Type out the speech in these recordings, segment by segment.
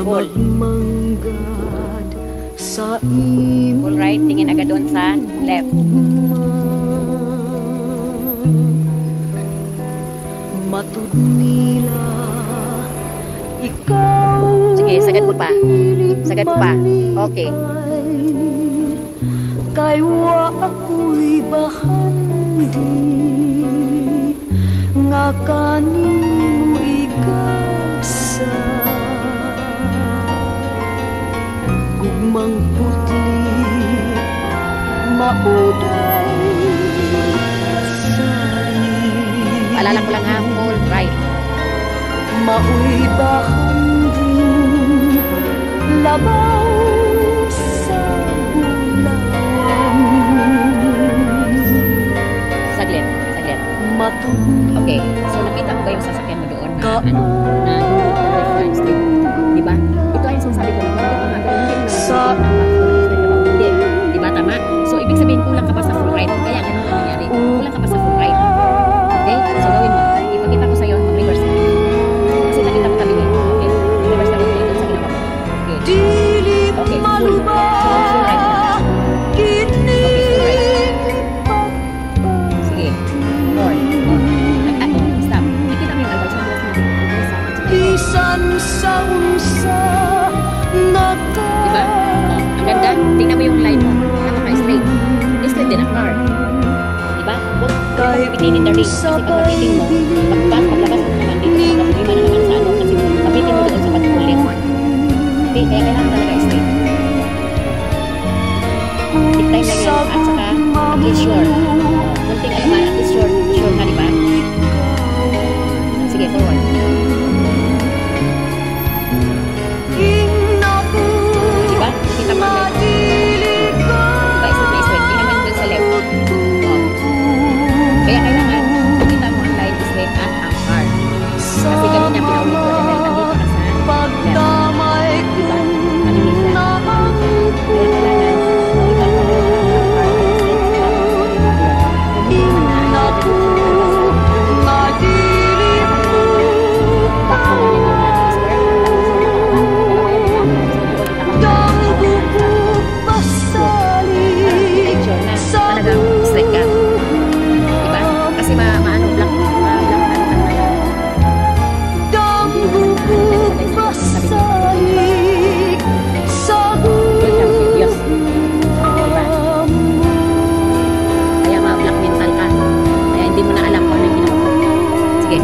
full. Full right, tingin agad doon sa left. Sige, sagad mo pa. Sagad mo pa. Okay. Kaywa ako'y bahandi nga kanimo igasa gugmang putli mauday sari. Paalala ko lang ha, full right. Mau'y bahandi labaw sa saglit. Okay, so nakita mo ba yung sasakyan mo doon na left street? Diba? Ito ay yung sinasabi ko hindi. Diba tama? So ibig sabihin kulang ka pa sa full right. Kaya ganun ang nangyari. Kulang ka pa sa full right. Okay? So gawin mo. Ipakita ko sa'yo, mag-reverse ka. Kasi nakita mo kami ngayon. Okay? Reverse ka doon sa ginawa mo. Okay. Okay, full. So full right na. Diba? Ang ganda. Tingnan mo yung line mo. Napaka-straight. Straight din ang car. Diba? Huwag kapitinin the ring. Kasi pag mapitin mo, paglabas mo naman dito, problema na naman sa ano. Kasi mapitin mo doon sa patulis. Okay? Kaya kailangan talaga straight. Take time lang yan. At saka, at least sure. Kunting alaman, at least sure. Sure ka, diba? Sige, forward. Kaya kailangan makita mo ang line straight at ang car. Kasi ganun niya pinaulit ko dahil nandito ka sa left. Diba? Malinis yan. Kaya kailangan makita mo ang car at straight.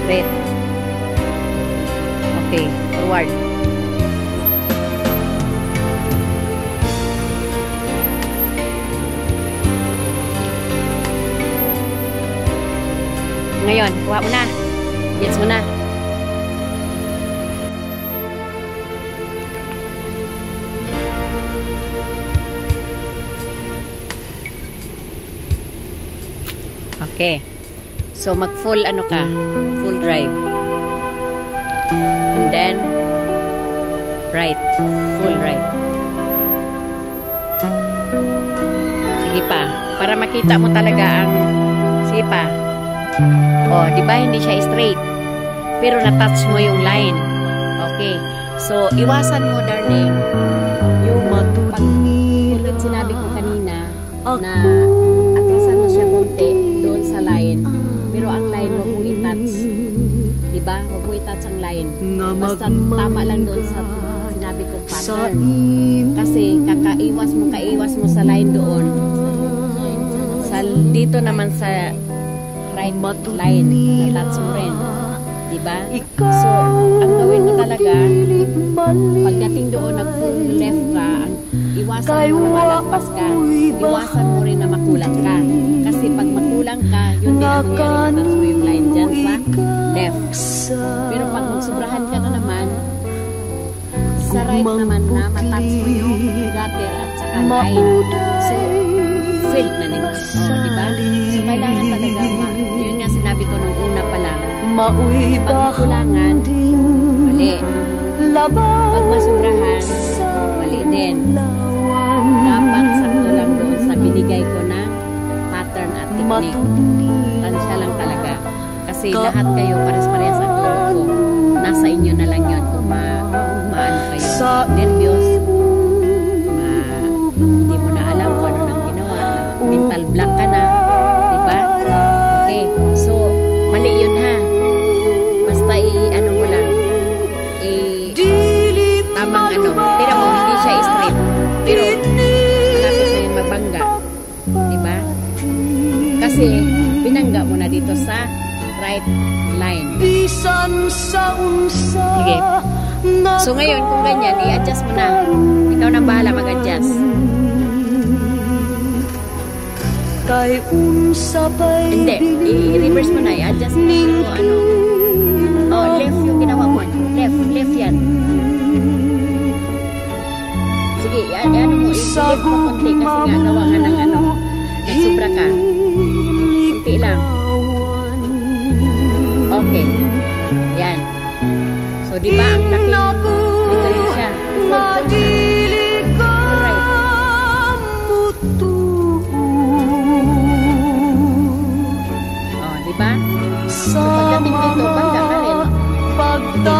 Straight. Okay, forward. Ngayon, kuha mo na. Yes mo na. Okay. So, mag-full ano ka? Full drive. And then, right. Full right. Sige pa. Para makita mo talaga ang... Sige pa. Oh, di ba hindi siya straight? Pero na-touch mo yung line. Okay. So, iwasan mo, darling, yung pag sinabi ko kanina na atrasan mo siya konti doon sa line. Pero ang line, wag mo i-touch. Diba? Wag mo i-touch ang line. Basta tama lang doon sa sinabi kong pattern. Kasi kaiwas mo sa line doon. Dito naman sa right line, na-touch mo rin. Diba? So, ang gawin mo talaga, pagdating doon, nag-left ka, iwasan mo na malagpas ka. Iwasan mo rin na makulang ka. Kasi pag makulang ka, yun din ang mangyari, matas mo yung line dyan sa left. Pero pag magsobrahan ka na naman, sa right naman na matats mo yung gutter at saka line. So, failed na nila. Diba? So, kailangan talaga, yun nga sinabi ko nung una pa lang, pag makulangan, mali. Pag masubrahan, mali din. Dapat sakto lang doon sa binigay ko na pattern at technique. Tansya lang talaga. Kasi lahat kayo, pares-parehas ang goal ko. Nasa inyo na lang yun kung maano kayo. Nervyos. Hindi mo na alam kung ano nang ginawa. Mental block ka na. Diba? Okay. So, mali yun ha. Basta ano mo lang. Tamang ano. Tira mo, hindi siya straight. Pero, malapit na yung mabangga. Diba? Kasi, binangga mo na dito sa right line. Sige. So, ngayon, kung ganyan, i-adjust mo na. Ikaw nang bahala mag-adjust. Hindi. I-reverse mo na. I-adjust mo. Ano. Oh, left yung ginawa mo. Left yan. Sige, ano mo. I-left mo konti kasi nga gawa nga ng ano. Nagsubra ka. Kunti lang. Okay. Yan. So, di ba ang laki? Dito rin siya. So, pagdating dito, bangga ka rin. Dito